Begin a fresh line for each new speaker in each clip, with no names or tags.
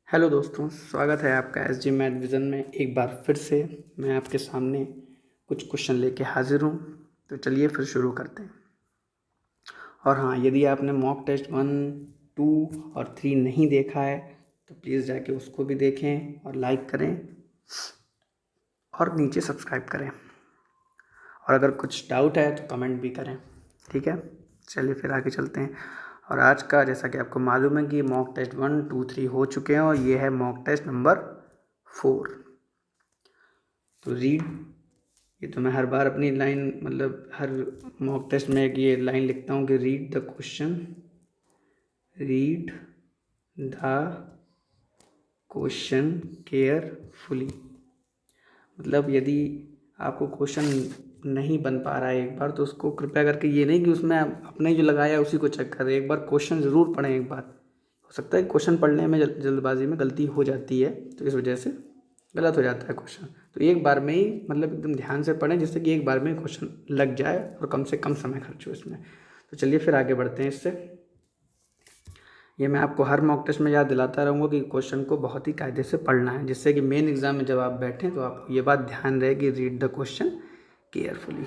Hello दोस्तों, स्वागत है आपका एस जी मैथ विज़न में। एक बार फिर से मैं आपके सामने कुछ क्वेश्चन लेके हाजिर हूँ। तो चलिए फिर शुरू करते हैं। और हाँ, यदि आपने मॉक टेस्ट 1, 2 और 3 नहीं देखा है तो प्लीज़ जाके उसको भी देखें और लाइक करें और नीचे सब्सक्राइब करें। और अगर कुछ डाउट है तो कमेंट भी करें, ठीक है। चलिए फिर आगे चलते हैं। और आज का, जैसा कि आपको मालूम है कि मॉक टेस्ट 1, 2, 3 हो चुके हैं और ये है मॉक टेस्ट नंबर 4। तो रीड, ये तो मैं हर बार अपनी लाइन, मतलब हर मॉक टेस्ट में एक ये लाइन लिखता हूँ कि read the question, read the question carefully. मतलब यदि आपको क्वेश्चन नहीं बन पा रहा है एक बार, तो उसको कृपया करके, ये नहीं कि उसमें अपने जो लगाया उसी को चेक करें, एक बार क्वेश्चन ज़रूर पढ़ें एक बार। हो सकता है क्वेश्चन पढ़ने में जल्दबाजी में गलती हो जाती है, तो इस वजह से गलत हो जाता है क्वेश्चन। तो एक बार में ही, मतलब एकदम ध्यान से पढ़ें जिससे कि एक बार में क्वेश्चन लग जाए और कम से कम समय खर्च हो इसमें। तो चलिए फिर आगे बढ़ते हैं इससे। ये मैं आपको हर मॉक टेस्ट में याद दिलाता रहूँगा कि क्वेश्चन को बहुत ही कायदे से पढ़ना है, जिससे कि मेन एग्जाम में जब आप बैठें तो आपको ये बात ध्यान रहे कि रीड द क्वेश्चन केयरफुली।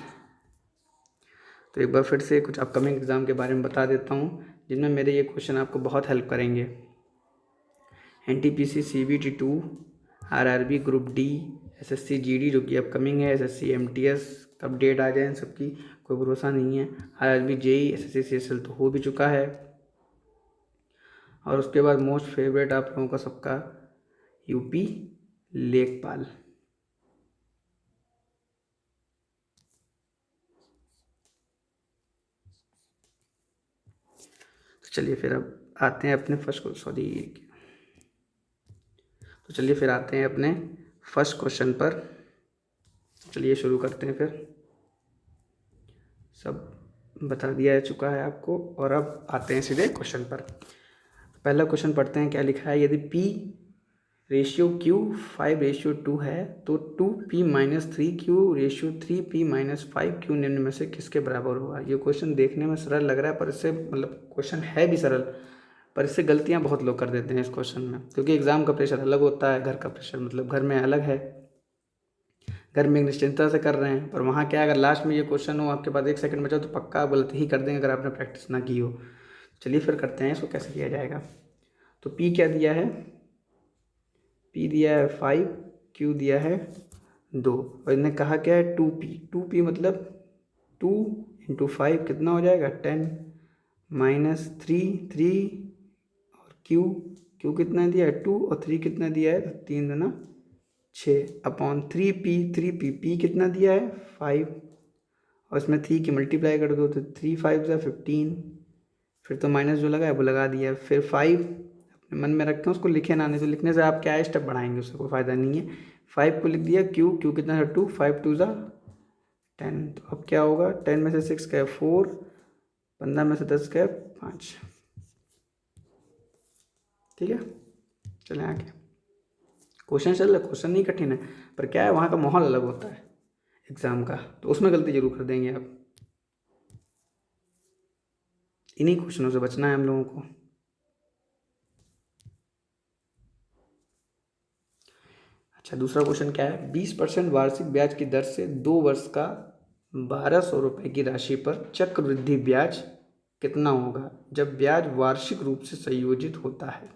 तो एक बार फिर से कुछ अपकमिंग एग्ज़ाम के बारे में बता देता हूँ जिनमें मेरे ये क्वेश्चन आपको बहुत हेल्प करेंगे। NTPC CBT 2, RRB group D, SSC GD जो कि अपकमिंग है, SSC MTS कब डेट आ जाए इन सबकी कोई भरोसा नहीं है। RRB JEE, SSC CSL तो हो भी चुका है। और उसके बाद मोस्ट फेवरेट आप लोगों का सबका यूपी लेखपाल। तो चलिए फिर अब आते हैं अपने तो चलिए फिर आते हैं अपने फर्स्ट क्वेश्चन पर। चलिए शुरू करते हैं फिर। सब बता दिया जा चुका है आपको और अब आते हैं सीधे क्वेश्चन पर। पहला क्वेश्चन पढ़ते हैं, क्या लिखा है। यदि P रेशियो Q 5:2 है तो 2P-3Q रेशियो 3P-5Q निम्न में से किसके बराबर होगा। ये क्वेश्चन देखने में सरल लग रहा है, पर इससे, मतलब क्वेश्चन है भी सरल, पर इससे गलतियां बहुत लोग कर देते हैं इस क्वेश्चन में, क्योंकि एग्ज़ाम का प्रेशर अलग होता है, घर का प्रेशर मतलब घर में अलग है। घर में निश्चिंतता से कर रहे हैं, पर वहाँ क्या है, अगर लास्ट में ये क्वेश्चन हो, आपके पास 1 सेकंड बचा तो पक्का आप गलती ही कर देंगे अगर आपने प्रैक्टिस ना की हो। चलिए फिर करते हैं इसको कैसे किया जाएगा। तो P क्या दिया है, P दिया है 5, Q दिया है 2 और इन्हें कहा क्या है 2P मतलब 2 × 5 कितना हो जाएगा 10 -3 और Q कितना दिया है 2 और 3 कितना दिया है, 3 दूना 6 अपॉन 3P P कितना दिया है 5 और इसमें 3 की मल्टीप्लाई कर दो तो 3 5 ज़ा 15, फिर तो माइनस जो लगा है वो लगा दिया, फिर 5 अपने मन में रखें, उसको लिखे ना, नहीं तो लिखने से आप क्या है स्टेप बढ़ाएंगे, उससे कोई फ़ायदा नहीं है। 5 को लिख दिया, Q कितना है 2, 5 2 ज़ा 10, तो अब क्या होगा 10 में से 6 गए 4, 15 में से 10 गए 5। ठीक है, चलें आगे। क्वेश्चन चल रहा है, क्वेश्चन नहीं कठिन है, पर क्या है वहाँ का माहौल अलग होता है एग्ज़ाम का, तो उसमें गलती जरूर कर देंगे आप। इन्हीं क्वेश्चनों से बचना है हम लोगों को। अच्छा, दूसरा क्वेश्चन क्या है। 20% वार्षिक ब्याज की दर से 2 वर्ष का 1200 रुपये की राशि पर चक्रवृद्धि ब्याज कितना होगा जब ब्याज वार्षिक रूप से संयोजित होता है।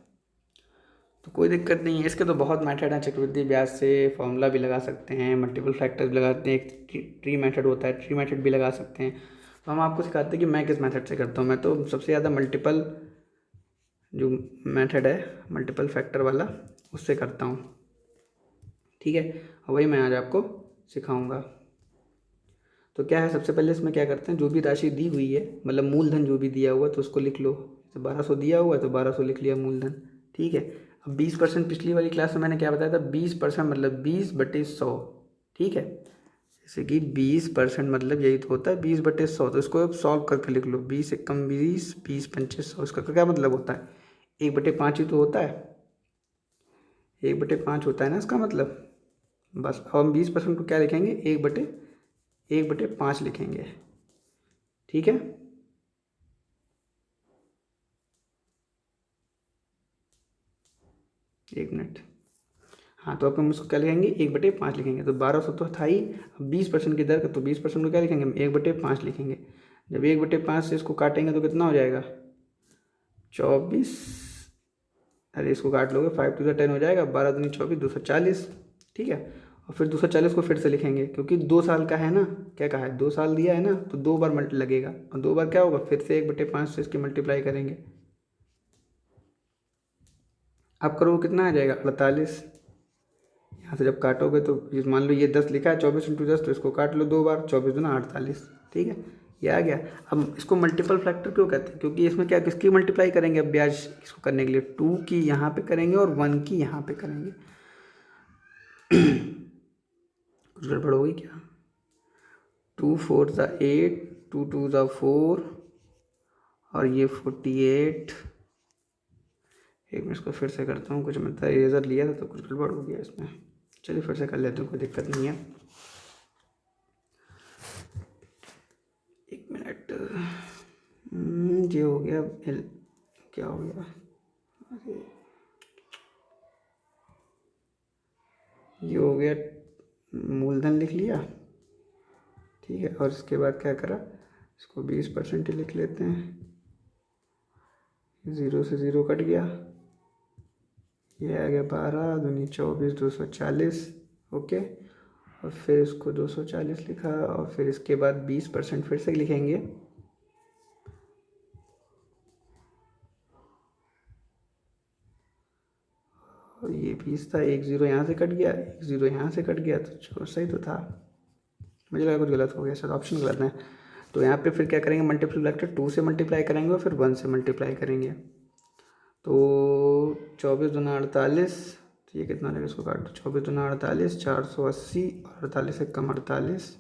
तो कोई दिक्कत नहीं है, इसके तो बहुत मेथड हैं। चक्रवृद्धि ब्याज से फॉर्मूला भी लगा सकते हैं, मल्टीपल फैक्टर्स भी लगाते हैं, एक ट्री मेथड होता है, ट्री मेथड भी लगा सकते हैं। तो हम आपको सिखाते हैं कि मैं किस मेथड से करता हूँ। मैं तो सबसे ज़्यादा मल्टीपल जो मेथड है, मल्टीपल फैक्टर वाला, उससे करता हूँ। ठीक है, और वही मैं आज आपको सिखाऊंगा। तो क्या है, सबसे पहले इसमें क्या करते हैं, जो भी राशि दी हुई है, मतलब मूलधन जो भी दिया हुआ है तो उसको लिख लो। जैसे 1200 दिया हुआ है तो 1200 लिख लिया मूलधन। ठीक है, अब 20%, पिछली वाली क्लास में मैंने क्या बताया था, 20% मतलब 20/100। ठीक है, जैसे कि 20% मतलब यही तो होता है 20/100, तो इसको अब सॉल्व करके लिख लो। 20 एकम 20, 20 × 100, इसका क्या मतलब होता है, 1/5 ही तो होता है, 1/5 होता है ना इसका मतलब। बस अब हम 20% को क्या लिखेंगे, 1/5 लिखेंगे। ठीक है, एक मिनट। हाँ, तो अब हम इसको क्या लिखेंगे, 1/5 लिखेंगे। तो 1200 तो था ही, अब 20% की दर का, तो 20% को क्या लिखेंगे हम, 1/5 लिखेंगे। जब 1/5 से इसको काटेंगे तो कितना हो जाएगा, 24। अरे इसको काट लोगे, 5 × 10 हो जाएगा, 12 दूनी 24, 240। ठीक है, और फिर 240 को फिर से लिखेंगे, क्योंकि 2 साल का है ना, क्या कहा है, 2 साल दिया है ना, तो 2 बार मल्टी लगेगा, और 2 बार क्या होगा, फिर से 1/5 से इसकी मल्टीप्लाई करेंगे। अब करो कितना आ जाएगा, 48। यहाँ से जब काटोगे तो मान लो ये 10 लिखा है, 24 × 10, तो इसको काट लो 2 बार, 24×2 = 48। ठीक है, ये आ गया। अब इसको मल्टीपल फैक्टर क्यों कहते हैं, क्योंकि इसमें क्या, किसकी मल्टीप्लाई करेंगे अब ब्याज इसको करने के लिए, 2 की यहाँ पे करेंगे और 1 की यहाँ पे करेंगे। कुछ गड़बड़ हो गई क्या, 2 4 = 8, 2 2 = 4, और ये 48। एक मिनट, इसको फिर से करता हूँ, कुछ मतलब इरेजर लिया था तो कुछ गड़बड़ हो गया इसमें। चलिए फिर से कर लेते हैं, कोई दिक्कत नहीं है। एक मिनट, ये हो गया क्या हो गया, अरे ये हो गया, मूलधन लिख लिया। ठीक है, और इसके बाद क्या करा, इसको 20% ही लिख लेते हैं। 0 से 0 कट गया, ये आ गया 12 दूनी 24, 240। ओके, और फिर इसको 240 लिखा, और फिर इसके बाद 20% फिर से लिखेंगे। और ये 20 था, 1 0 यहाँ से कट गया, 1 0 यहाँ से कट गया, तो सही तो था, मुझे लगा कुछ गलत हो गया, शायद ऑप्शन गलत है। तो यहाँ पे फिर क्या करेंगे, मल्टीपल फैक्टर 2 से मल्टीप्लाई करेंगे और फिर 1 से मल्टीप्लाई करेंगे। तो 24 दूना 48, तो ये कितना लगेगा, इसको काट दो, 24 दूना 48, 480, और 48 से कम 48,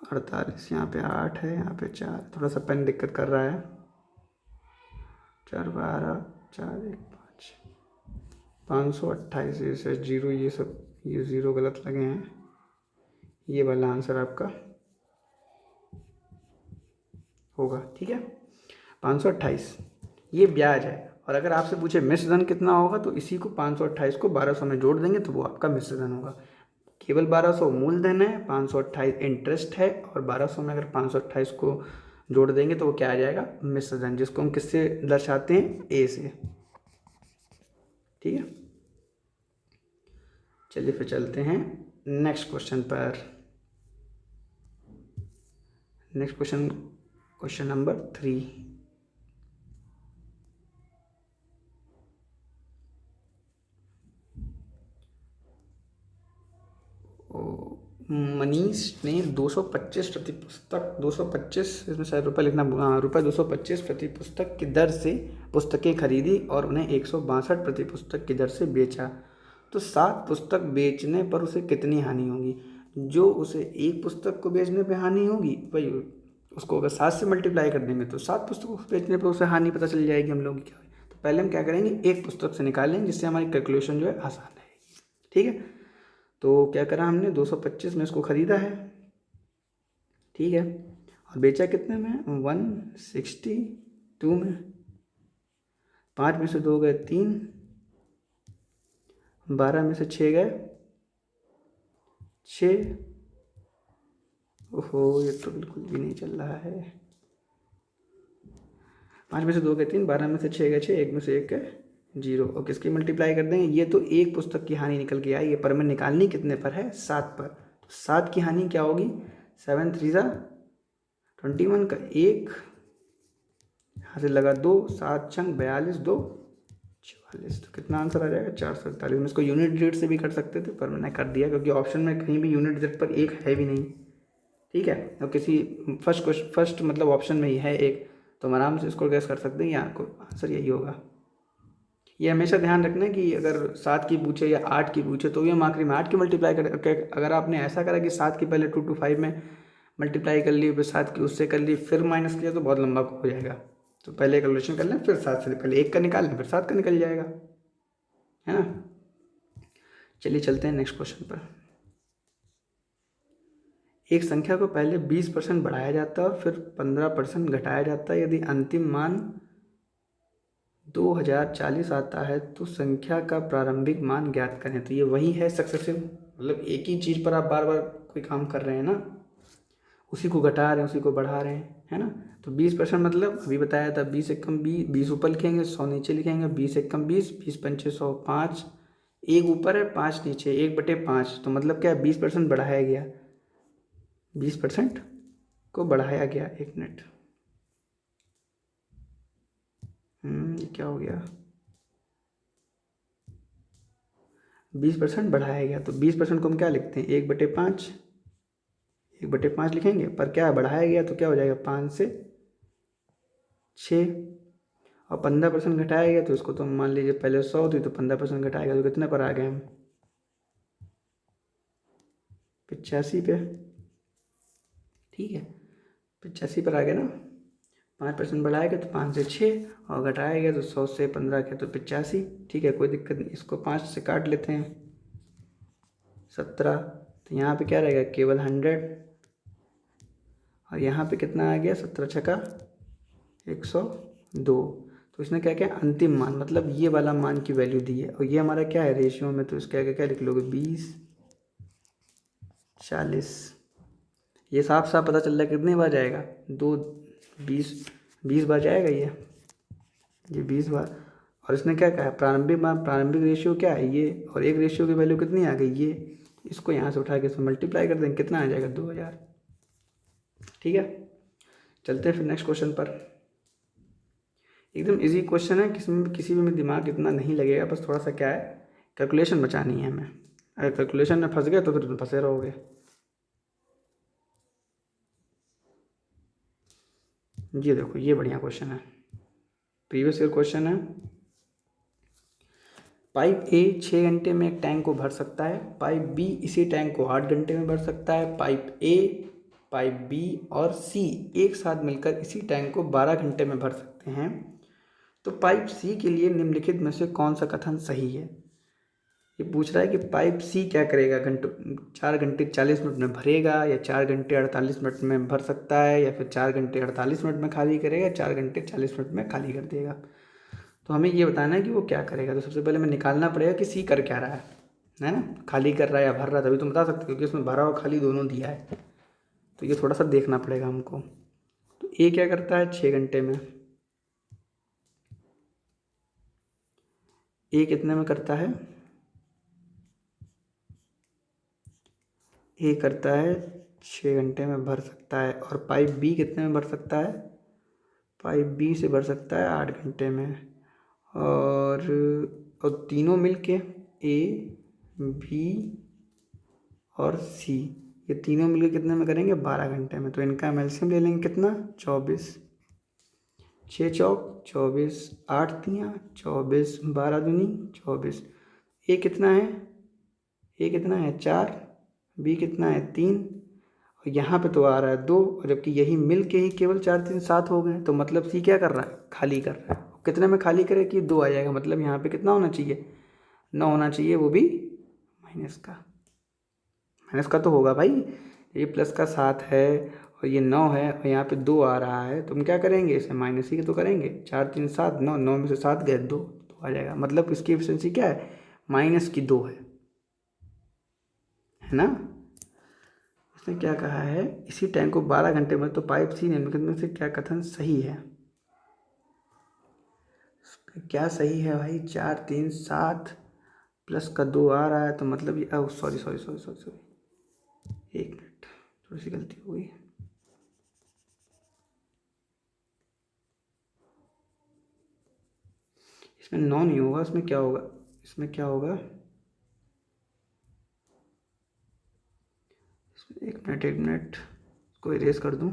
48 यहाँ पे 8 है, यहाँ पे 4, थोड़ा सा पेन दिक्कत कर रहा है। 4 12, 4 1 5, 528, ये जीरो, ये सब ये ज़ीरो गलत लगे हैं। ये वाला आंसर आपका होगा। ठीक है, 528 ये ब्याज है। और अगर आपसे पूछे मिश्र धन कितना होगा, तो इसी को 528 को 1200 में जोड़ देंगे तो वो आपका मिश्र धन होगा। केवल 1200 मूलधन है, 528 इंटरेस्ट है, और 1200 में अगर 528 को जोड़ देंगे तो वो क्या आ जाएगा, मिश्र धन, जिसको हम किससे दर्शाते हैं, ए से। ठीक है, चलिए फिर चलते हैं नेक्स्ट क्वेश्चन पर। Next question, question number 3। Manish ने 225 प्रति पुस्तक, 225 इसमें शायद रुपये लिखना, हाँ, रुपये 225 प्रति पुस्तक की दर से पुस्तकें खरीदी और उन्हें 162 प्रति पुस्तक की दर से बेचा। तो 7 पुस्तक बेचने पर उसे कितनी हानि होगी। जो उसे एक पुस्तक को बेचने पे हानि होगी, भाई उसको अगर 7 से मल्टीप्लाई कर देंगे तो 7 पुस्तकों को बेचने पर उसे हानि पता चल जाएगी हम लोग की क्या है। तो पहले हम क्या करेंगे, एक पुस्तक से निकालेंगे, जिससे हमारी कैलकुलेशन जो है आसान रहेगी। ठीक है, तो क्या करा हमने, 225 में इसको ख़रीदा है। ठीक है, और बेचा कितने में, 162 में। 5 में से 2 गए 3, 12 में से 6 गए 6। ओहो, ये तो बिल्कुल भी नहीं चल रहा है। 5 में से 2 गए 3, 12 में से 6 गए 6, 1 में से 1 गए 0। और किसकी मल्टीप्लाई कर देंगे, ये तो एक पुस्तक की हानि निकल के आई, ये पर में निकालनी कितने पर है, 7 पर। तो 7 की हानि क्या होगी, 7 3 21 का 1, यहाँ से लगा 2, 7 छंग 42, 2 44। तो कितना आंसर आ जाएगा, 441। में इसको यूनिट रेट से भी कर सकते थे, पर मैंने कर दिया क्योंकि ऑप्शन में कहीं भी यूनिट रेट पर एक है भी नहीं। ठीक है, और किसी फर्स्ट मतलब ऑप्शन में ही है एक, तो हम आराम से इसको गैस कर सकते हैं, यहाँ को आंसर यही होगा। ये हमेशा ध्यान रखना कि अगर 7 की पूछे या 8 की पूछे तो ये हम आखिरी में 8 की मल्टीप्लाई कर, अगर आपने ऐसा करा कि 7 की पहले 2 to 5 में मल्टीप्लाई कर ली, फिर 7 की उससे कर ली, फिर माइनस किया, तो बहुत लंबा हो जाएगा। तो पहले कैलकुलेशन कर लें, फिर 7 से पहले 1 का निकाल लें, फिर 7 का निकल जाएगा, है ना। चलिए चलते हैं नेक्स्ट क्वेश्चन पर। एक संख्या को पहले 20% बढ़ाया जाता है और फिर 15% घटाया जाता है यदि अंतिम मान 2040 आता है तो संख्या का प्रारंभिक मान ज्ञात करें। तो ये वही है सक्सेसिव, मतलब एक ही चीज़ पर आप बार बार कोई काम कर रहे हैं ना, उसी को घटा रहे हैं, उसी को बढ़ा रहे हैं, है ना। तो 20% मतलब अभी बताया था, 20 एकम 20, 20 ऊपर लिखेंगे, 100 नीचे लिखेंगे, 20 एकम 20, 20 पंचे 100, 5 एक ऊपर है 5 नीचे, 1/5। तो मतलब क्या है, 20% बढ़ाया गया, 20% को बढ़ाया गया। एक मिनट, ये क्या हो गया, 20% बढ़ाया गया। तो 20% को हम क्या लिखते हैं, 1/5, 1/5 लिखेंगे, पर क्या है, बढ़ाया गया तो क्या हो जाएगा, 5 से 6। और 15% घटाया गया तो इसको तो मान लीजिए पहले 100 थी, तो 15% घटाएगा तो कितने पर आ गए हम, 85 पे। ठीक है, 85 पर आ गया ना। 5% बढ़ाया गया तो 5 से 6, और घटाया गया तो 100 से 15 किया तो 85। ठीक है, कोई दिक्कत नहीं, इसको 5 से काट लेते हैं, 17। तो यहाँ पे क्या रहेगा, केवल 100। और यहाँ पे कितना आ गया, 17 छका 102। तो इसने क्या किया, अंतिम मान, मतलब ये वाला मान की वैल्यू दी है, और ये हमारा क्या है, रेशियो में। तो इसके आगे क्या लिख लोगे, 20/40। ये साफ साफ पता चल रहा है कितनी बार जाएगा, 20 बार जाएगा ये 20 बार। और इसने क्या कहा है, प्रारंभिक मान, प्रारंभिक रेशियो क्या है ये, और एक रेशियो की वैल्यू कितनी आ गई ये। इसको यहाँ से उठा के इसमें मल्टीप्लाई कर देंगे, कितना आ जाएगा, 2000। ठीक है, चलते हैं फिर नेक्स्ट क्वेश्चन पर। एकदम इजी क्वेश्चन है, किसी में दिमाग इतना नहीं लगेगा, बस थोड़ा सा क्या है, कैलकुलेशन बचानी है हमें। अगर कैलकुलेशन में फंस गए तो फिर तुम फंसे रहोगे। ये देखो, ये बढ़िया क्वेश्चन है, प्रीवियस ईयर क्वेश्चन है। पाइप ए 6 घंटे में एक टैंक को भर सकता है, पाइप बी इसी टैंक को 8 घंटे में भर सकता है, पाइप ए, पाइप बी और सी एक साथ मिलकर इसी टैंक को 12 घंटे में भर सकते हैं। तो पाइप सी के लिए निम्नलिखित में से कौन सा कथन सही है। ये पूछ रहा है कि पाइप सी क्या करेगा, 4 घंटे 40 मिनट में भरेगा, या 4 घंटे 48 मिनट में भर सकता है, या फिर 4 घंटे 48 मिनट में खाली करेगा, 4 घंटे 40 मिनट में खाली कर देगा। तो हमें ये बताना है कि वो क्या करेगा। तो सबसे पहले हमें निकालना पड़ेगा कि सी कर क्या रहा है ना, खाली कर रहा है या भर रहा है, तभी तुम बता सकते हो, क्योंकि उसमें भरा और खाली दोनों दिया है। तो ये थोड़ा सा देखना पड़ेगा हमको। तो ए क्या करता है 6 घंटे में, ए कितने में करता है, ए करता है 6 घंटे में भर सकता है। और पाइप बी कितने में भर सकता है, पाइप बी से भर सकता है 8 घंटे में। और तीनों मिलके, ए बी और सी, ये तीनों मिलके कितने में करेंगे, 12 घंटे में। तो इनका हम एलसीएम ले लेंगे, कितना, 24, 6 चौक 24, 8 तियाँ 24, 12 दूनी 24। ए कितना है, ए कितना है 4, बी कितना है 3, और यहाँ पे तो आ रहा है 2, और जबकि यही मिल के ही केवल 4 3 7 हो गए। तो मतलब सी क्या कर रहा है, खाली कर रहा है। कितने में खाली करे कि 2 आ जाएगा, मतलब यहाँ पे कितना होना चाहिए, 9 होना चाहिए, वो भी माइनस का। माइनस का तो होगा भाई, ये प्लस का 7 है और ये 9 है, और यहाँ पे 2 आ रहा है, तो हम क्या करेंगे, इसे माइनस ही तो करेंगे। 4 3 7, 9, 9 में से 7 गए 2, तो आ जाएगा। मतलब इसकी एफिशिएंसी क्या है, माइनस की 2 है ना। उसने क्या कहा है, इसी टैंक को 12 घंटे में। तो पाइप सी निम्नलिखित में से क्या कथन सही है। क्या सही है भाई, 4 3 7 प्लस का 2 आ रहा है, तो मतलब ये, sorry sorry sorry sorry sorry, एक मिनट, थोड़ी सी गलती हो गई। इसमें 9 नहीं होगा, इसमें क्या होगा, इसमें क्या होगा, एक मिनट इसको इरेज कर दूँ।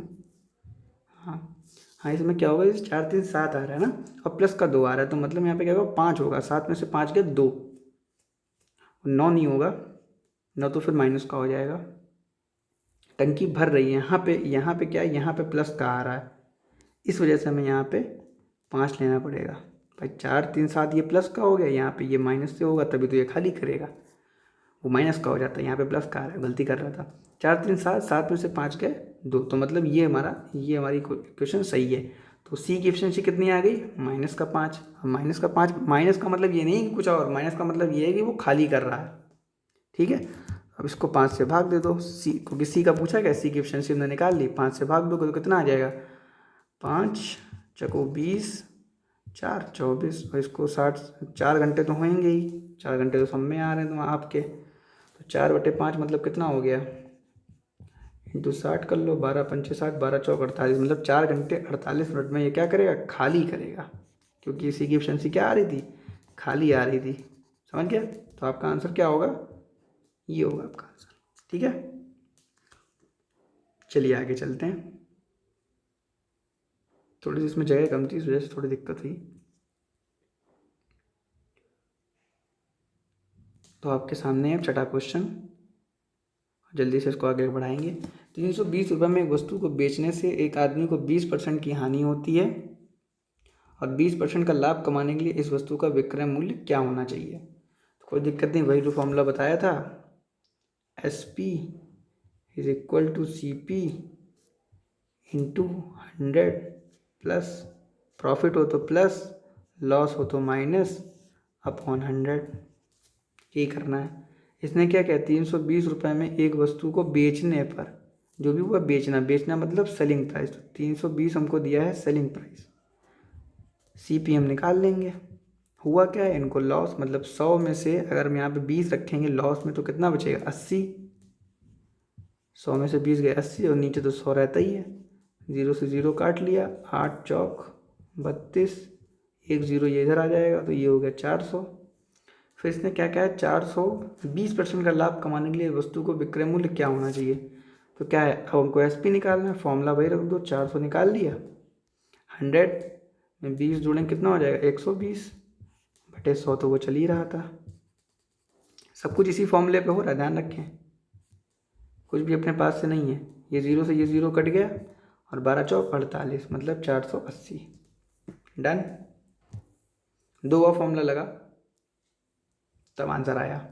हाँ हाँ, इसमें क्या होगा, इस 4 3 7 आ रहा है ना, और प्लस का 2 आ रहा है, तो मतलब यहाँ पे क्या होगा, 5 होगा, 7 में से 5 गए 2, 9 नहीं होगा, 9 तो फिर माइनस का हो जाएगा। टंकी भर रही है, यहाँ पे क्या है, यहाँ पे प्लस का आ रहा है, इस वजह से हमें यहाँ पे 5 लेना पड़ेगा भाई। 4 3 7 ये प्लस का हो गया, यहाँ पे ये माइनस से होगा, तभी तो ये खाली करेगा, वो माइनस का हो जाता है, यहाँ पे प्लस का आ रहा है, गलती कर रहा था। 4 3 7, 7 में से 5 गए 2, तो मतलब ये हमारी क्वेश्चन सही है। तो सी की एफिशिएंसी कितनी आ गई, -5। अब -5, माइनस का मतलब ये नहीं कि कुछ और, माइनस का मतलब ये है कि वो खाली कर रहा है, ठीक है। अब इसको 5 से भाग दे दो, सी, क्योंकि सी का पूछा क्या, सी की एफिशिएंसी हमने निकाल ली, 5 से भाग दोगे तो कितना आ जाएगा, 5 चको 20, 4 24, और इसको 60, 4 घंटे तो होंगे ही, 4 घंटे तो सब में आ रहे हैं तो आपके, तो 4/5 मतलब कितना हो गया, इंटू 60 कर लो, 12 पंचे 60, 12 चौक 48, मतलब 4 घंटे 48 मिनट में ये क्या करेगा, खाली करेगा, क्योंकि इसी की एफिशिएंसी क्या आ रही थी, खाली आ रही थी। समझ गया, तो आपका आंसर क्या होगा, ये होगा आपका आंसर, ठीक है। चलिए आगे चलते हैं, थोड़ी सी इसमें जगह कम थी, इस वजह से थोड़ी दिक्कत हुई। तो आपके सामने है छठा क्वेश्चन, जल्दी से इसको आगे बढ़ाएंगे। 320 रुपये में एक वस्तु को बेचने से एक आदमी को 20% की हानि होती है और 20% का लाभ कमाने के लिए इस वस्तु का विक्रय मूल्य क्या होना चाहिए। तो कोई दिक्कत नहीं, वही जो फॉर्मूला बताया था, SP = CP × 100 प्लस प्रॉफिट हो तो प्लस, लॉस हो तो माइनस अपॉन 100, यही करना है। इसने क्या किया, 320 रुपये में एक वस्तु को बेचने पर, जो भी हुआ बेचना, बेचना मतलब सेलिंग प्राइस, तो 320 हमको दिया है सेलिंग प्राइस, CP हम निकाल लेंगे। हुआ क्या है, इनको लॉस, मतलब 100 में से अगर हम यहाँ पे 20 रखेंगे लॉस में तो कितना बचेगा, 80, 100 में से 20 गए 80, और नीचे तो 100 रहता ही है, 0 से 0 काट लिया, 8 चौक 32, 1 0 ये इधर आ जाएगा, तो ये हो गया 400। फिर इसने क्या कहा है, 420% का लाभ कमाने के लिए वस्तु को विक्रय मूल्य क्या होना चाहिए। तो क्या है, अब हमको SP निकालना है, फॉर्मूला वही रख दो, 400 निकाल लिया, 100 में 20 जोड़ें कितना हो जाएगा, 120/100, तो वो चल ही रहा था। सब कुछ इसी फॉर्मूले पे हो रहा है, ध्यान रखें, कुछ भी अपने पास से नहीं है। ये 0 से ये 0 कट गया, और 12 चौक 48, मतलब 480। डन, 2 और फॉर्मूला लगा तब आंसर आया।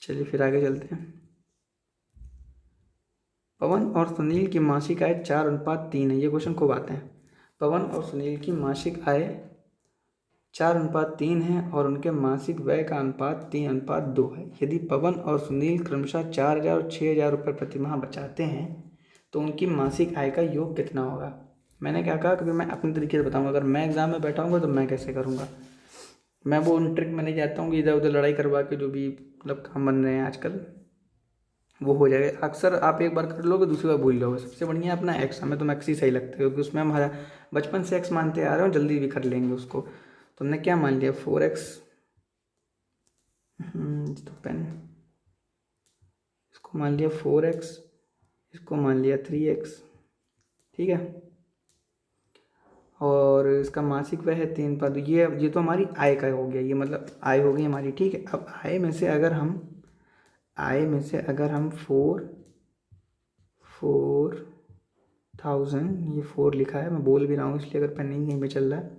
चलिए फिर आगे चलते हैं। पवन और सुनील की मासिक आय 4:3 है, ये क्वेश्चन खूब आते हैं। पवन और सुनील की मासिक आय 4:3 है और उनके मासिक व्यय का अनुपात 3:2 है। यदि पवन और सुनील क्रमशः 4,000 और 6,000 रुपये प्रति माह बचाते हैं तो उनकी मासिक आय का योग कितना होगा। मैंने क्या कहा, कभी मैं अपने तरीके से बताऊंगा, अगर मैं एग्जाम में बैठाऊंगा तो मैं कैसे करूंगा। मैं वो उन ट्रिक में नहीं जाता हूँ कि इधर उधर लड़ाई करवा के जो भी मतलब काम बन रहे हैं आजकल, वो हो जाएगा। अक्सर आप एक बार कर लोगे दूसरी बार भूल जाओगे। सबसे बढ़िया अपना एक्स, हमें तो मैक्स ही सही लगता है क्योंकि उसमें हमारा बचपन से एक्स मानते आ रहे हो, जल्दी भी कर लेंगे उसको। तो हमने क्या मान लिया, 4x, तो पेन, इसको मान लिया 4x, इसको मान लिया 3x, ठीक है। और इसका मासिक वह है 3 पर, ये तो हमारी आय का हो गया, ये मतलब आय हो गई हमारी, ठीक है। अब आय में से अगर हम 4,000, ये 4 लिखा है, मैं बोल भी रहा हूँ इसलिए अगर पेन नहीं कहीं पे चल रहा है,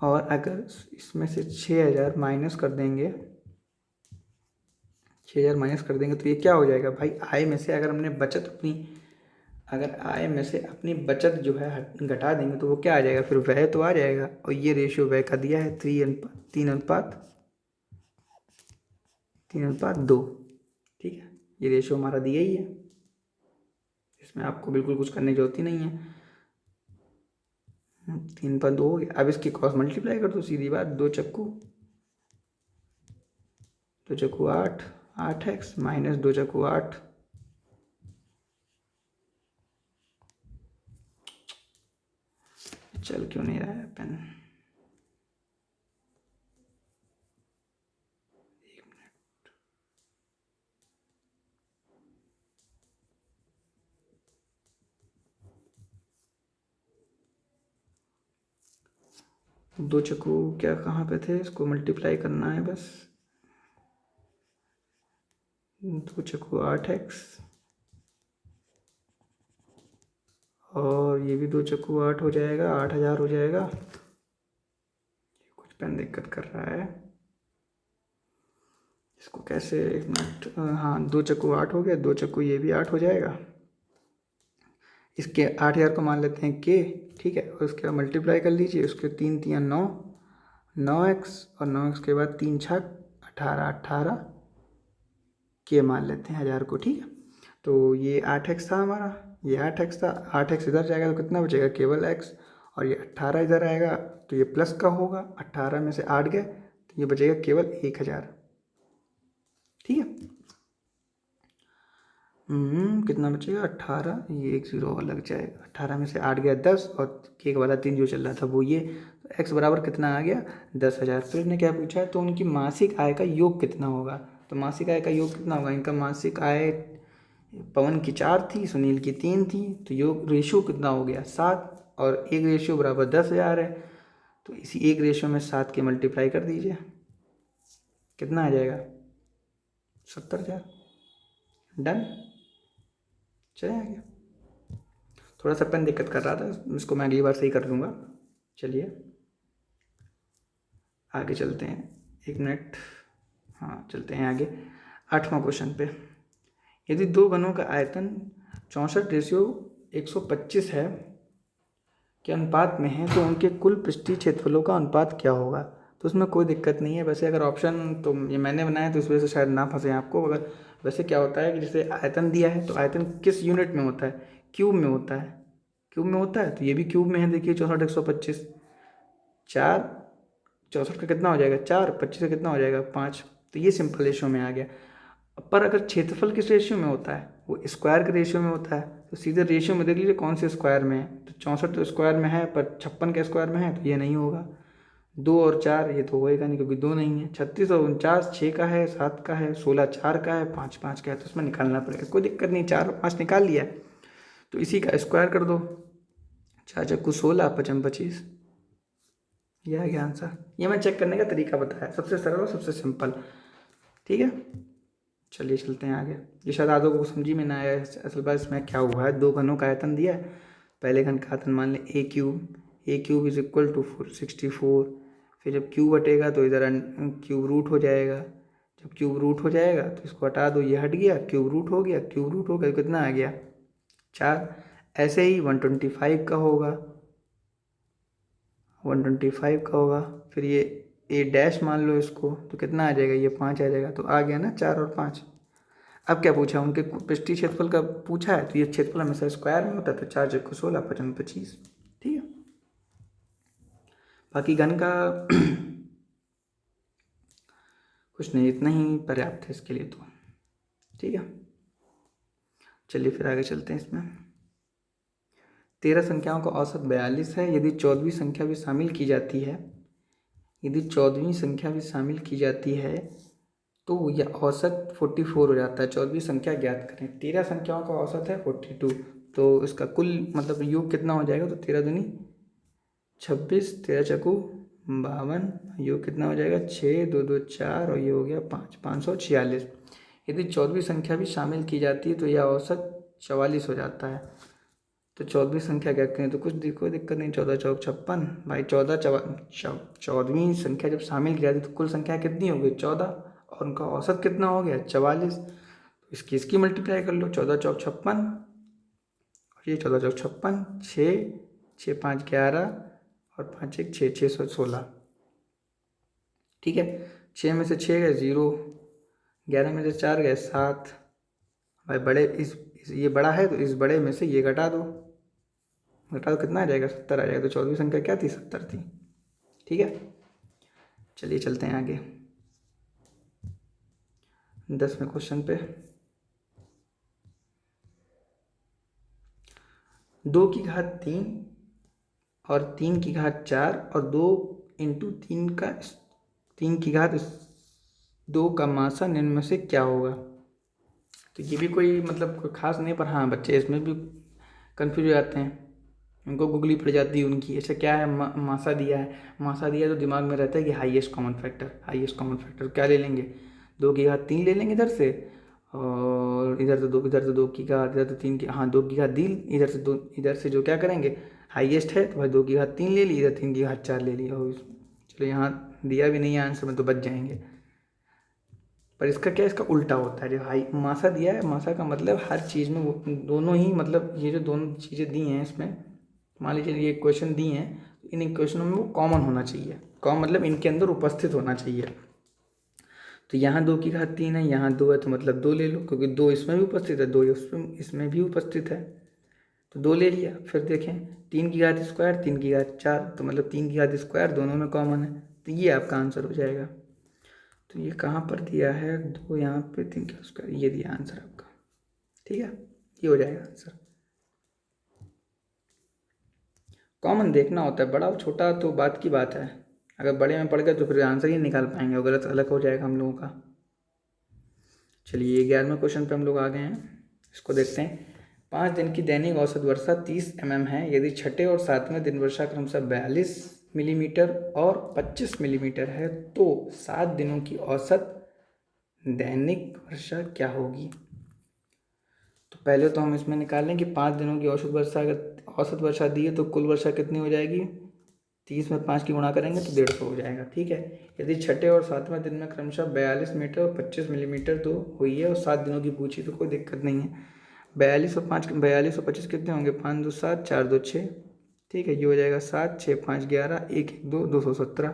और अगर इसमें से 6,000 माइनस कर देंगे, 6,000 माइनस कर देंगे तो ये क्या हो जाएगा भाई, आय में से अगर हमने बचत अपनी, अगर आय में से अपनी बचत जो है घटा देंगे तो वो क्या आ जाएगा, फिर व्यय तो आ जाएगा। और ये रेशियो व्यय का दिया है 3:2, ठीक है। ये रेशियो हमारा दिया ही है, इसमें आपको बिल्कुल कुछ करने की जरूरत ही नहीं है। 3/2 हो गया। अब इसकी क्रॉस मल्टीप्लाई कर दो, सीधी बात, 2 चक्कू 8, 8x माइनस 2 चक्कू 8, चल क्यों नहीं रहा है पेन, 2 चक्कू क्या कहाँ पे थे, इसको मल्टीप्लाई करना है बस, 2 चक्कू 8x, और ये भी 2 चक्कू 8 हो जाएगा, 8,000 हो जाएगा। कुछ पेन दिक्कत कर रहा है, इसको कैसे, 1 मिनट, हाँ 2 चक्कू 8 हो गया, 2 चक्कू ये भी 8 हो जाएगा। इसके 8000 को मान लेते हैं के, ठीक है, और उसके बाद मल्टीप्लाई कर लीजिए, उसके 3 3 9, 9x और 9x के बाद 3 छक 18, 18 के मान लेते हैं 1000 को, ठीक है। तो ये 8x था हमारा, ये 8x था, 8x इधर जाएगा तो कितना बचेगा, केवल x, और ये 18 इधर आएगा तो ये प्लस का होगा, 18 में से 8 गए तो ये बचेगा केवल 1000, ठीक है। कितना बचेगा 18, ये 1 0 और लग जाएगा, 18 में से 8 गया 10 और केक वाला 3 जो चल रहा था वो ये, तो x बराबर कितना आ गया 10,000। फिर ने क्या पूछा है, तो उनकी मासिक आय का योग कितना होगा, तो मासिक आय का योग कितना होगा, इनका मासिक आय पवन की 4 थी, सुनील की 3 थी, तो योग रेशियो कितना हो गया 7, और एक रेशियो बराबर 10,000 है, तो इसी एक रेशियो में 7 के मल्टीप्लाई कर दीजिए, कितना आ जाएगा 70,000। डन, चले आगे। थोड़ा सा पेन दिक्कत कर रहा था, इसको मैं अगली बार सही कर दूंगा। चलिए आगे चलते हैं, 1 मिनट, हाँ चलते हैं आगे। 8वां क्वेश्चन पे, यदि दो घनों का आयतन 64:125 है के अनुपात में है तो उनके कुल पृष्ठीय क्षेत्रफलों का अनुपात क्या होगा। तो उसमें कोई दिक्कत नहीं है, वैसे अगर ऑप्शन तो ये मैंने बनाया तो इस वजह से शायद ना फंसे आपको। अगर वैसे क्या होता है कि जैसे आयतन दिया है तो आयतन किस यूनिट में होता है, क्यूब में होता है, क्यूब में होता है, तो ये भी क्यूब में है। देखिए 64:125, 4 64 का कितना हो जाएगा 4, 25 का कितना हो जाएगा 5, तो ये सिंपल रेशियो में आ गया। पर अगर क्षेत्रफल किस रेशियो में होता है, वो स्क्वायर के रेशियो में होता है, तो सीधे रेशियो में देख लीजिए कौन से स्क्वायर में है, तो 64 तो स्क्वायर में है पर 56 के स्क्वायर में है, तो ये नहीं होगा। 2 और 4 ये तो होएगा नहीं क्योंकि 2 नहीं है। 36 और 49 6 का है, 7 का है, 16 4 का है, 5 5 का है, तो उसमें निकालना पड़ेगा, कोई दिक्कत नहीं। 4 और 5 निकाल लिया तो इसी का स्क्वायर कर दो, 4 चक्कू 16, 5 25, ये आ गया आंसर। ये मैं चेक करने का तरीका बताया, सबसे सरल और सबसे सिंपल, ठीक है। चलिए चलते हैं आगे। ये शायद आधों को समझी में ना आया, असल बात इसमें क्या हुआ है, दो घनों का आयतन दिया है, पहले घन का आयतन मान लें ए क्यूब इज इक्वल टू 64, फिर जब क्यूब हटेगा तो इधर क्यूब रूट हो जाएगा, जब क्यूब रूट हो जाएगा तो इसको हटा दो, ये हट गया, क्यूब रूट हो गया, क्यूब रूट हो गया, कितना आ गया 4। ऐसे ही 125 का होगा, 125 का होगा, फिर ये ए डैश मान लो इसको, तो कितना आ जाएगा, ये 5 आ जाएगा, तो आ गया ना 4 और 5। अब क्या पूछा, उनके पृष्ठीय क्षेत्रफल का पूछा है, तो ये क्षेत्रफल हमेशा स्क्वायर में होता है, तो 4 चक्कू 16, 5 25, ठीक है। बाकी घन का कुछ नहीं, इतना ही पर्याप्त है इसके लिए तो, ठीक है। चलिए फिर आगे चलते हैं। इसमें 13 संख्याओं का औसत 42 है, यदि 14वीं संख्या भी शामिल की जाती है, यदि 14वीं संख्या भी शामिल की जाती है तो यह औसत 44 हो जाता है। 14वीं संख्या ज्ञात करें। 13 संख्याओं का औसत है 42, तो इसका कुल मतलब योग कितना हो जाएगा, तो 13 दूनी 26, 13 चकू 52, योग कितना हो जाएगा 6, 2 2 4 और ये हो गया 5, 546। यदि 14वीं संख्या भी शामिल की जाती है तो यह औसत 44 हो जाता है। तो 14वीं संख्या क्या करें, तो कोई दिक्कत नहीं, 14 चौक 56 भाई, 14वीं संख्या जब शामिल की जाती है तो कुल संख्या कितनी हो गई 14, और उनका औसत कितना हो गया 44, तो इसकी मल्टीप्लाई कर लो, 14 चौक 56 और ये 14 चौक 56, 6 6 5 11 और 5 1 6 616, ठीक है। 6 में से 6 गए 0, 11 में से 4 गए 7, भाई बड़े ये बड़ा है तो इस बड़े में से ये घटा दो, कितना आ जाएगा 70 आ जाएगा, तो 14वीं संख्या क्या थी 70 थी, ठीक है। चलिए चलते हैं आगे 10वें क्वेश्चन पे। 2 की घात 3 और 3 की घात 4 और 2 इंटू 3 की घात 2 का मासा निम्न में से क्या होगा। तो ये भी कोई मतलब कोई खास नहीं, पर हाँ बच्चे इसमें भी कंफ्यूज हो जाते हैं, उनको गुगली पड़ जाती है उनकी। ऐसा क्या है, मासा दिया है, मासा दिया तो दिमाग में रहता है कि हाईएस्ट कॉमन फैक्टर क्या ले लेंगे, 2 की घात 3 ले लेंगे इधर से, और इधर तो 2 की घात, इधर तो 3 की, हाँ 2 की घात दी, इधर से जो क्या करेंगे हाईएस्ट है तो भाई 2 की घात 3 ले ली, इधर 3 की घात 4 ले ली, और चलो यहाँ दिया भी नहीं है आंसर में तो बच जाएंगे। पर इसका क्या है, इसका उल्टा होता है। जो हाई मासा दिया है, मासा का मतलब हर चीज़ में वो दोनों ही, मतलब ये जो दोनों चीज़ें दी हैं इसमें, मान लीजिए ये क्वेश्चन दी हैं, इन इक्वेशनों में वो कॉमन होना चाहिए। कॉमन मतलब इनके अंदर उपस्थित होना चाहिए। तो यहाँ 2 की घात 3 है, यहाँ 2 है, तो मतलब 2 ले लो, क्योंकि 2 इसमें भी उपस्थित है, 2 इसमें भी उपस्थित है, तो 2 ले लिया। फिर देखें 3 की घात स्क्वायर, 3 की घात 4, तो मतलब 3 की घात स्क्वायर दोनों में कॉमन है, तो ये आपका आंसर हो जाएगा। तो ये कहाँ पर दिया है, 2 यहाँ पे, 3 का स्क्वायर, ये दिया आंसर आपका। ठीक है, ये हो जाएगा आंसर। कॉमन देखना होता है, बड़ा और छोटा तो बात की बात है, अगर बड़े में पड़ गए तो फिर आंसर ही निकाल पाएंगे और गलत अलग हो जाएगा हम लोगों का। चलिए 11वें क्वेश्चन पे हम लोग आ गए हैं, इसको देखते हैं। 5 दिन की दैनिक औसत वर्षा 30 mm है, यदि छठे और 7वें दिन वर्षा क्रमशः 42 मिलीमीटर और 25 मिलीमीटर है, तो 7 दिनों की औसत दैनिक वर्षा क्या होगी। तो पहले तो हम इसमें निकाल लें कि 5 दिनों की औसत वर्षा, अगर औसत वर्षा दी है तो कुल वर्षा कितनी हो जाएगी, 30 में 5 की गुणा करेंगे तो 150 हो जाएगा। ठीक है, यदि छठे और 7वें दिन में क्रमशः 42 मीटर और 25 मिलीमीटर तो हुई है और 7 दिनों की पूछी, तो कोई दिक्कत नहीं है। 42 और 25 कितने होंगे, 5 2 7, 4 2 6। ठीक है, ये हो जाएगा 7 6 5 11, 1 1 2, 217।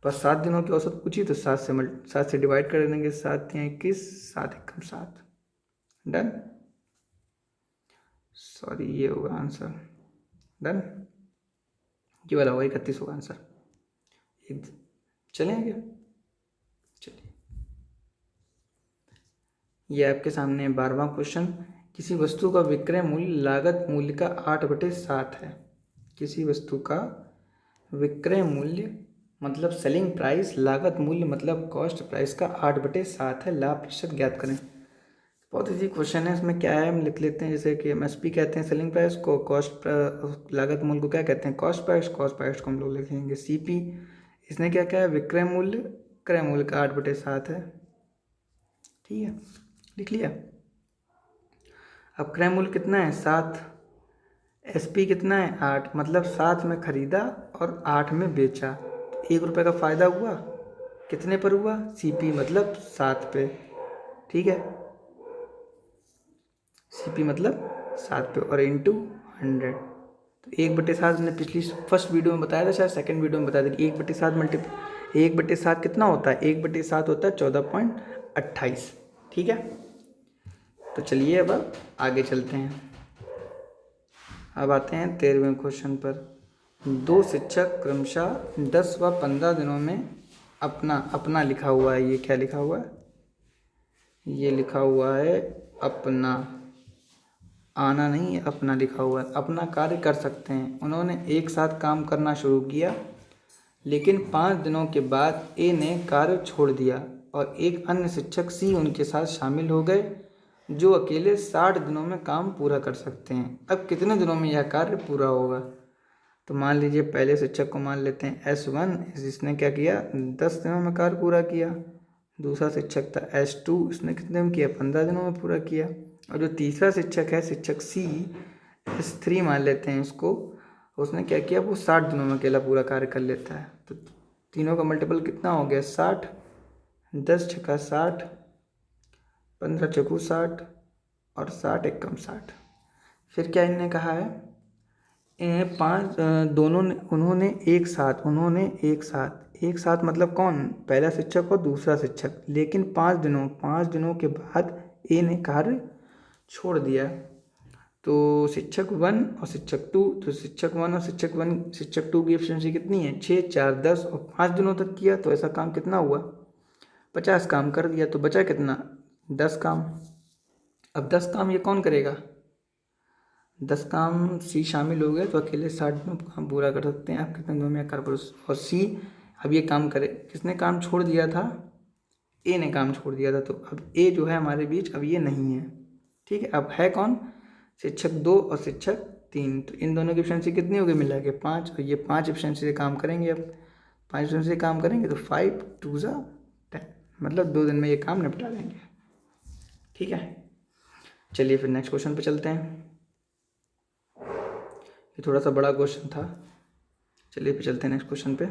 पर 7 दिनों की औसत पूछी तो 7 से डिवाइड कर देंगे, 7 3 21, 7 1 7। डन, सॉरी ये होगा आंसर। डन, ये वाला होगा 31 होगा आंसर। चलें आगे, चलिए ये आपके सामने 12वां क्वेश्चन। किसी वस्तु का विक्रय मूल्य लागत मूल्य का 8/7 है। किसी वस्तु का विक्रय मूल्य मतलब सेलिंग प्राइस, लागत मूल्य मतलब कॉस्ट प्राइस का 8/7 है, लाभ प्रतिशत ज्ञात करें। बहुत इजी क्वेश्चन है, इसमें क्या है हम लिख लेते हैं, जैसे कि MSP कहते हैं सेलिंग प्राइस को, कॉस्ट लागत मूल्य को क्या कहते हैं, कॉस्ट प्राइस, कॉस्ट प्राइस को हम लोग लिखेंगे CP। इसने क्या क्या है, विक्रय मूल्य, क्रय मूल्य का 8/7 है। ठीक है, लिख लिया। अब क्रय मूल्य कितना है, 7, SP कितना है, 8, मतलब 7 में खरीदा और 8 में बेचा, तो 1 रुपये का फायदा हुआ, कितने पर हुआ, CP मतलब 7 पे। ठीक है, CP मतलब 7 पे और इंटू 100, तो 1/7 मैंने पिछली फर्स्ट वीडियो में बताया था, शायद सेकंड वीडियो में बताया था कि 1/7 कितना होता है, 1/7 होता है 14.28। ठीक है, तो चलिए अब आगे चलते हैं। अब आते हैं 13वें क्वेश्चन पर। 2 शिक्षक क्रमशः 10 व 15 दिनों में अपना लिखा हुआ है, ये क्या लिखा हुआ है, ये लिखा हुआ है अपना, आना नहीं है, अपना लिखा हुआ है, अपना कार्य कर सकते हैं। उन्होंने एक साथ काम करना शुरू किया, लेकिन 5 दिनों के बाद A ने कार्य छोड़ दिया और एक अन्य शिक्षक C उनके साथ शामिल हो गए, जो अकेले 60 दिनों में काम पूरा कर सकते हैं। अब कितने दिनों में यह कार्य पूरा होगा। तो मान लीजिए पहले शिक्षक को मान लेते हैं S1, जिसने क्या किया, 10 दिनों में कार्य पूरा किया। दूसरा शिक्षक था S2, इसने कितने में किया, 15 दिनों में पूरा किया। और जो तीसरा शिक्षक है, शिक्षक C, S3 मान लेते हैं इसको, उसने क्या किया, वो 60 दिनों में अकेला पूरा कार्य कर लेता है। तो तीनों का मल्टीपल कितना हो गया, 60, 10 छक्का 60, 15 चौकू 60 और 60 एकम 60। फिर क्या इन्होंने कहा है, उन्होंने एक साथ मतलब कौन, पहला शिक्षक और दूसरा शिक्षक, लेकिन 5 दिनों के बाद A ने कार्य छोड़ दिया। तो शिक्षक 1 और शिक्षक 2, तो शिक्षक 2 की एफिशिएंसी कितनी है, 6 4 10, और 5 दिनों तक किया तो ऐसा काम कितना हुआ, 50 काम कर दिया, तो बचा कितना, 10 काम। अब 10 काम ये कौन करेगा, 10 काम C शामिल हो गए, तो अकेले 60 दिनों में काम पूरा कर सकते हैं। आप कितने दिनों में कर, और C अब ये काम करे, किसने काम छोड़ दिया था, A ने काम छोड़ दिया था, तो अब A जो है हमारे बीच अब ये नहीं है। ठीक है, अब है कौन, शिक्षक 2 और शिक्षक 3, तो इन दोनों की एफिशिएंसी कितनी होगी, मिला के 5, और ये 5 एफिशिएंसी से काम करेंगे। अब 5 एफिशिएंसी से काम करेंगे तो 5 2 ज़ा 10, मतलब 2 दिन में ये काम निपटा देंगे। ठीक है, चलिए फिर नेक्स्ट क्वेश्चन पे चलते हैं। ये थोड़ा सा बड़ा क्वेश्चन था, चलिए फिर चलते हैं नेक्स्ट क्वेश्चन पे।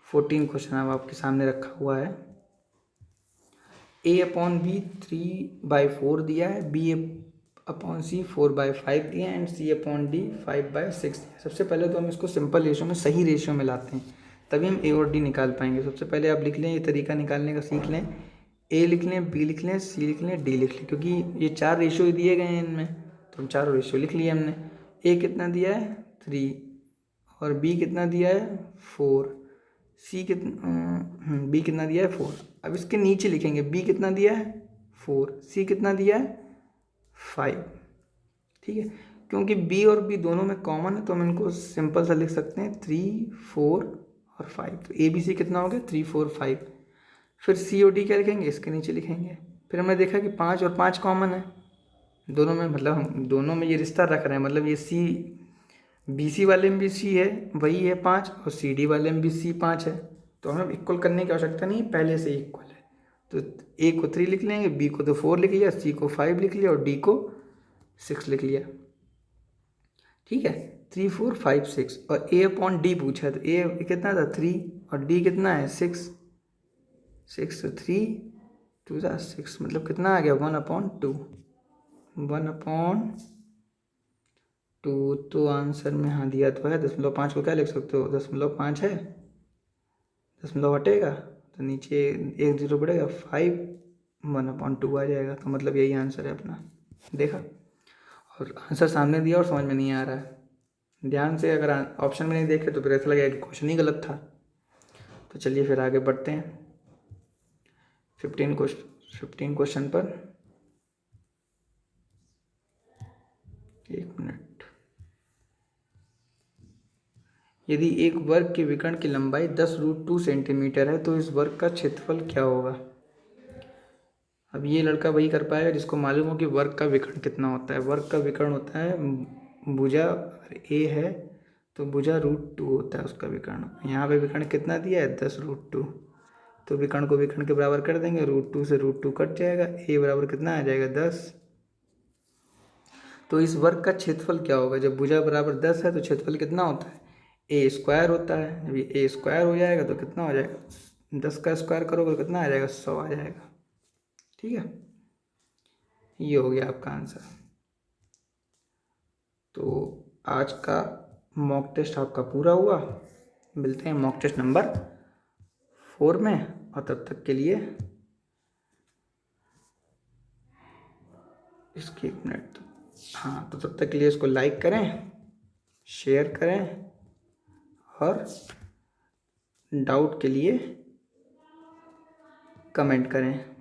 14 क्वेश्चन अब आपके सामने रखा हुआ है। A/B 3/4 दिया है, B/C 4/5 दिया है एंड C/D 5/6 दिया है। सबसे पहले तो हम इसको सिंपल रेशियो में, सही रेशियो में लाते हैं, तभी हम A और D निकाल पाएंगे। सबसे पहले आप लिख लें, ये तरीका निकालने का सीख लें। A लिख लें, B लिख लें, C लिख लें, D लिख लें, क्योंकि ये 4 रेशियो दिए गए हैं इनमें, तो हम चारों रेशियो लिख लिए हमने। A कितना दिया है 3 और B कितना दिया है 4, B कितना दिया है 4। अब इसके नीचे लिखेंगे B कितना दिया है 4, C कितना दिया है 5। ठीक है, क्योंकि B और B दोनों में कॉमन है तो हम इनको सिंपल सा लिख सकते हैं 3, 4 और 5। तो ABC कितना हो गया 3, 4, 5। फिर C और D क्या लिखेंगे, इसके नीचे लिखेंगे। फिर हमने देखा कि 5 और 5 कॉमन है दोनों में, मतलब हम दोनों में ये रिश्ता रख रहे हैं, मतलब ये BC वाले में भी C है, वही है 5, और CD वाले में भी C 5 है। तो हमें इक्वल करने की आवश्यकता नहीं, पहले से इक्वल है। तो A को 3 लिख लेंगे, B को तो 4 लिख लिया, C को 5 लिख लिया और D को 6 लिख लिया। ठीक है, 3, 4, 5, 6 और A/D पूछा है, तो A कितना था 3 और D कितना है 6, 6 तो 3 2 6, मतलब कितना आ गया 1/2, 1/2। तो आंसर में हाँ दिया तो है 0.5 को क्या लिख सकते हो, 0.5 है, 0 हटेगा तो नीचे 1 0 बढ़ेगा, 5 1/2 आ जाएगा। तो मतलब यही आंसर है अपना। देखा, और आंसर सामने दिया और समझ में नहीं आ रहा है, ध्यान से अगर ऑप्शन में नहीं देखे तो फिर ऐसा लगेगा कि क्वेश्चन ही गलत था। तो चलिए फिर आगे बढ़ते हैं 15 क्वेश्चन पर। 1 मिनट। यदि एक वर्ग के विकर्ण की लंबाई 10√2 सेंटीमीटर है तो इस वर्ग का क्षेत्रफल क्या होगा। अब ये लड़का वही कर पाएगा जिसको मालूम हो कि वर्ग का विकर्ण कितना होता है। वर्ग का विकर्ण होता है भुजा, अगर A है तो भुजा √2 होता है उसका विकर्ण। यहाँ पे विकर्ण कितना दिया है 10√2, तो विकर्ण को विकर्ण के बराबर कर देंगे, √2 से √2 कट जाएगा, A बराबर कितना आ जाएगा 10। तो इस वर्ग का क्षेत्रफल क्या होगा। जब भुजा बराबर 10 है तो क्षेत्रफल कितना होता है A² होता है। जब ये A² हो जाएगा तो कितना हो जाएगा, 10 का स्क्वायर करोगे तो कितना आ जाएगा 100 आ जाएगा। ठीक है, ये हो गया आपका आंसर। तो आज का मॉक टेस्ट आपका पूरा हुआ। मिलते हैं मॉक टेस्ट नंबर 4 में, और तब तक के लिए इसकी 1 मिनट, हाँ, तो तब तक के लिए इसको लाइक करें, शेयर करें और डाउट के लिए कमेंट करें।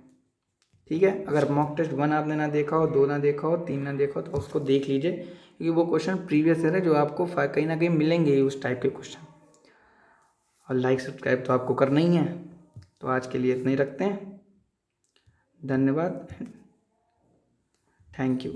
ठीक है, अगर मॉक टेस्ट 1 आपने ना देखा हो, 2 ना देखा हो, 3 ना देखा हो तो उसको देख लीजिए, क्योंकि वो क्वेश्चन प्रीवियस ईयर है जो आपको कहीं ना कहीं मिलेंगे ही उस टाइप के क्वेश्चन। और लाइक सब्सक्राइब तो आपको करना ही है। तो आज के लिए इतना ही रखते हैं। धन्यवाद, थैंक यू।